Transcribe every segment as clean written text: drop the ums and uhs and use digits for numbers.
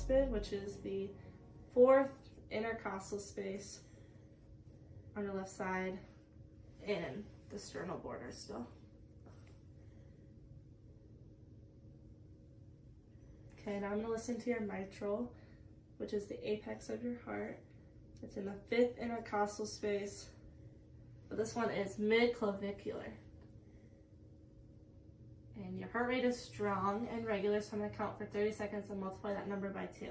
tricuspid, which is the fourth intercostal space on your left side, and the sternal border still. Okay, now I'm going to listen to your mitral, which is the apex of your heart. It's in the fifth intercostal space, but this one is mid-clavicular. And your heart rate is strong and regular, so I'm going to count for 30 seconds and multiply that number by 2.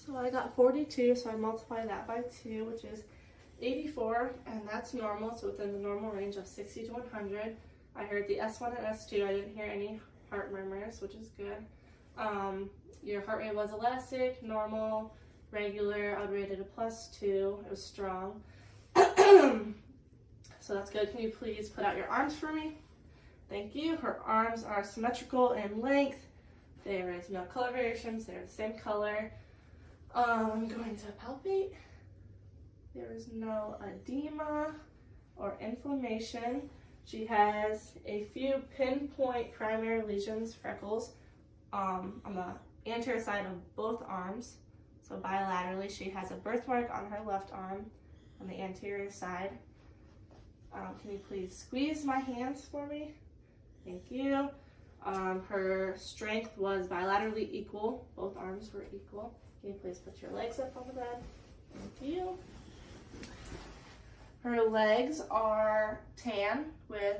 So I got 42, so I multiply that by 2, which is 84, and that's normal. It's within the normal range of 60 to 100. I heard the S1 and S2. I didn't hear any heart murmurs, which is good. Your heart rate was elastic, normal, regular. I would rate it a +2. It was strong. So that's good. Can you please put out your arms for me? Thank you. Her arms are symmetrical in length. There is no color variations. They're the same color. I'm going to palpate. There is no edema or inflammation. She has a few pinpoint primary lesions, freckles, on the anterior side of both arms. So bilaterally, she has a birthmark on her left arm on the anterior side. Can you please squeeze my hands for me? Thank you. Her strength was bilaterally equal. Both arms were equal. Can you please put your legs up on the bed? Thank you. Her legs are tan with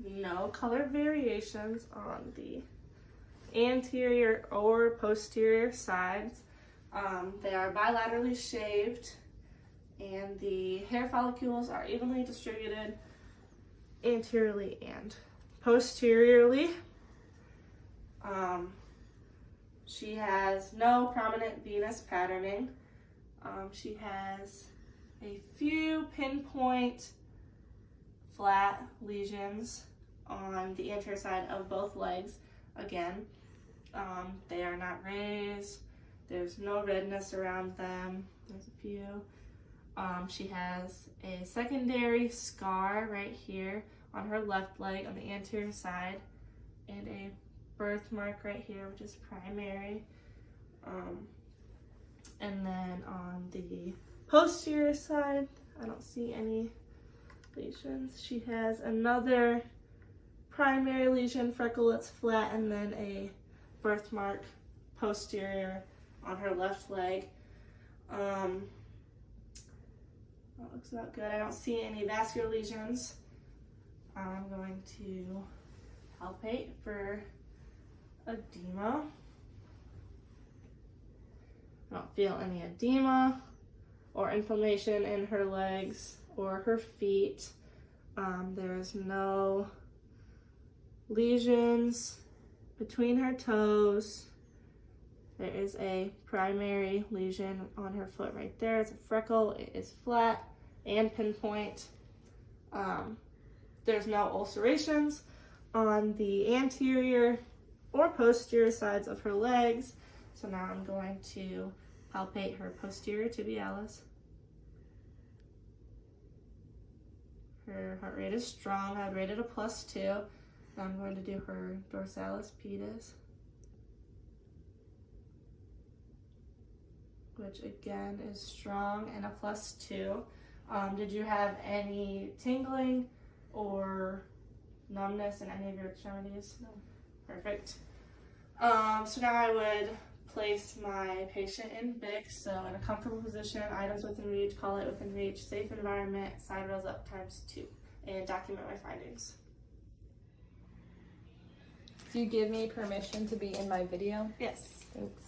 no color variations on the anterior or posterior sides. They are bilaterally shaved, and the hair follicles are evenly distributed anteriorly and posteriorly. She has no prominent venous patterning. She has a few pinpoint flat lesions on the anterior side of both legs. Again, they are not raised. There's no redness around them. There's a few. She has a secondary scar right here on her left leg on the anterior side, and a birthmark right here, which is primary. And then on the posterior side, I don't see any lesions. She has another primary lesion, freckle that's flat, and then a birthmark posterior on her left leg. That looks about good. I don't see any vascular lesions. I'm going to palpate for edema. I don't feel any edema or inflammation in her legs or her feet. There's no lesions between her toes. There is a primary lesion on her foot right there. It's a freckle. It is flat and pinpoint. There's no ulcerations on the anterior or posterior sides of her legs. So now I'm going to palpate her posterior tibialis. Her heart rate is strong. I would rate it a +2. Now I'm going to do her dorsalis pedis, which again is strong and a +2. Did you have any tingling or numbness in any of your extremities? No. Perfect. So now I would place my patient in BIC, so in a comfortable position, items within reach, call it within reach, safe environment, side rails up ×2, and document my findings. Do you give me permission to be in my video? Yes. Thanks.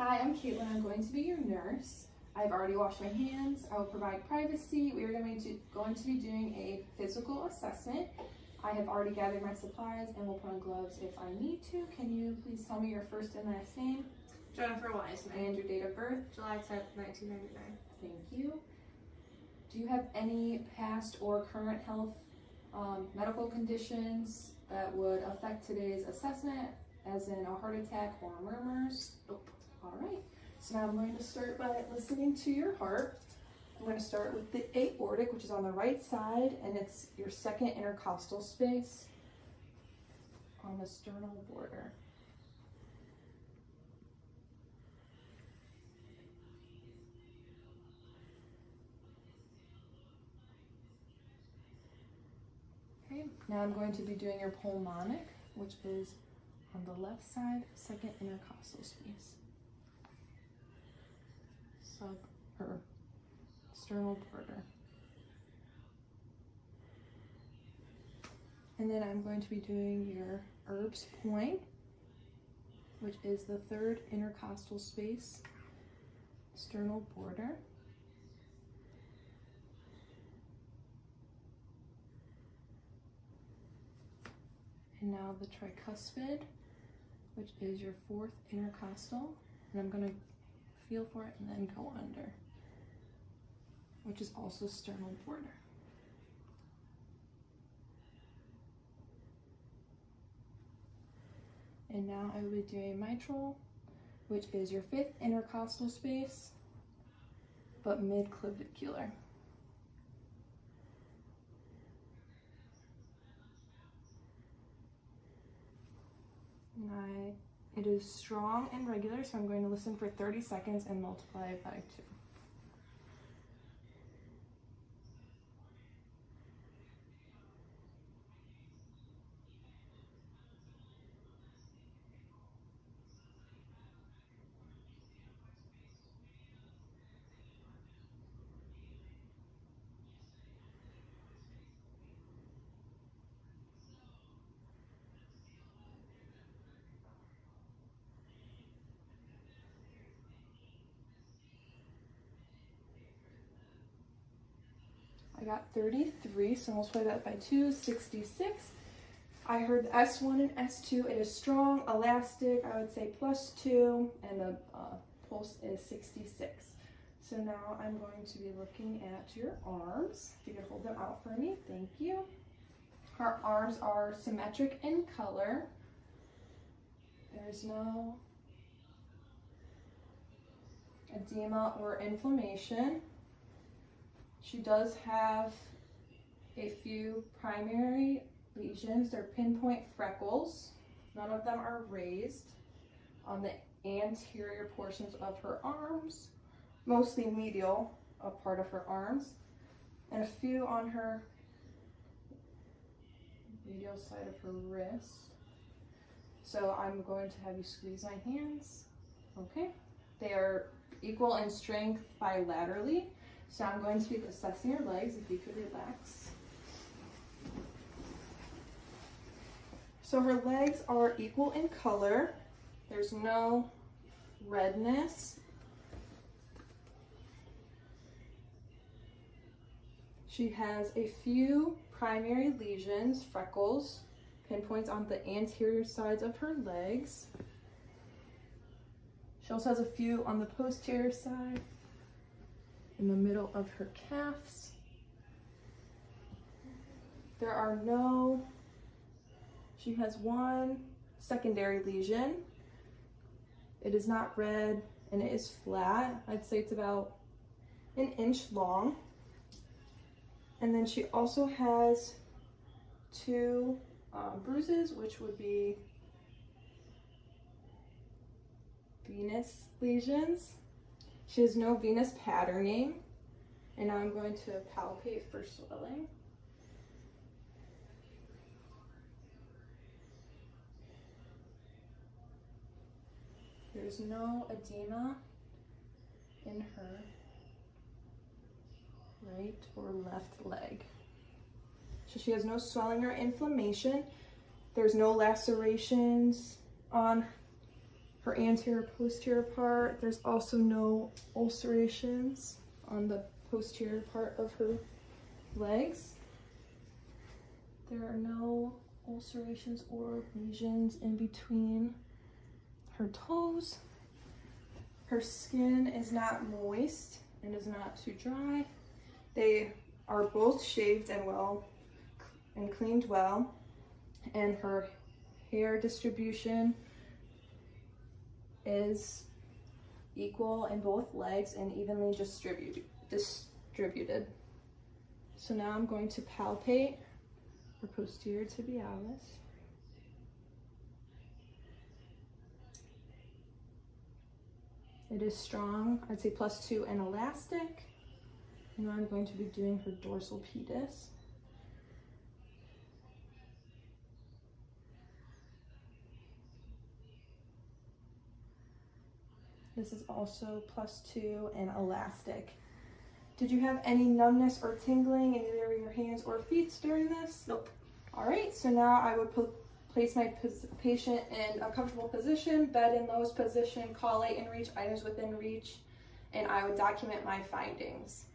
Hi, I'm Caitlin. I'm going to be your nurse. I've already washed my hands. I will provide privacy. We are going to be doing a physical assessment. I have already gathered my supplies and will put on gloves if I need to. Can you please tell me your first and last name? Jennifer Wiseman. And your date of birth? July 10th, 1999. Thank you. Do you have any past or current health medical conditions that would affect today's assessment, as in a heart attack or murmurs? Nope. All right. So now I'm going to start by listening to your heart. I'm going to start with the aortic, which is on the right side, and it's your second intercostal space on the sternal border. Okay, now I'm going to be doing your pulmonic, which is on the left side, second intercostal space. Sternal border. And then I'm going to be doing your Erb's point, which is the third intercostal space, sternal border. And now the tricuspid, which is your fourth intercostal. And I'm going to feel for it and then go under, which is also sternal border. And now I will be doing mitral, which is your fifth intercostal space, but mid-clavicular. It is strong and regular, so I'm going to listen for 30 seconds and multiply it by 2. I got 33, so multiply that by 2, 66. I heard the S1 and S2. It is strong, elastic, I would say +2, and the pulse is 66. So now I'm going to be looking at your arms. If you could hold them out for me, thank you. Her arms are symmetric in color. There's no edema or inflammation. She does have a few primary lesions. They're pinpoint freckles. None of them are raised on the anterior portions of her arms, mostly medial, a part of her arms, and a few on her medial side of her wrist. So I'm going to have you squeeze my hands. Okay. They are equal in strength bilaterally. So I'm going to be assessing your legs, if you could relax. So her legs are equal in color. There's no redness. She has a few primary lesions, freckles, pinpoints on the anterior sides of her legs. She also has a few on the posterior side, in the middle of her calves. She has one secondary lesion. It is not red and it is flat. I'd say it's about 1 inch long. And then she also has 2 bruises, which would be venous lesions. She has no venous patterning, and now I'm going to palpate for swelling. There's no edema in her right or left leg. So she has no swelling or inflammation. There's no lacerations on her anterior posterior part. There's also no ulcerations on the posterior part of her legs. There are no ulcerations or lesions in between her toes. Her skin is not moist and is not too dry. They are both shaved and cleaned well, and her hair distribution is equal in both legs and evenly distributed. So now I'm going to palpate her posterior tibialis. It is strong, I'd say +2 and elastic. And now I'm going to be doing her dorsal pedis. This is also +2 and elastic. Did you have any numbness or tingling in either your hands or feet during this? Nope. All right, so now I would place my patient in a comfortable position, bed in lowest position, call light and reach, items within reach, and I would document my findings.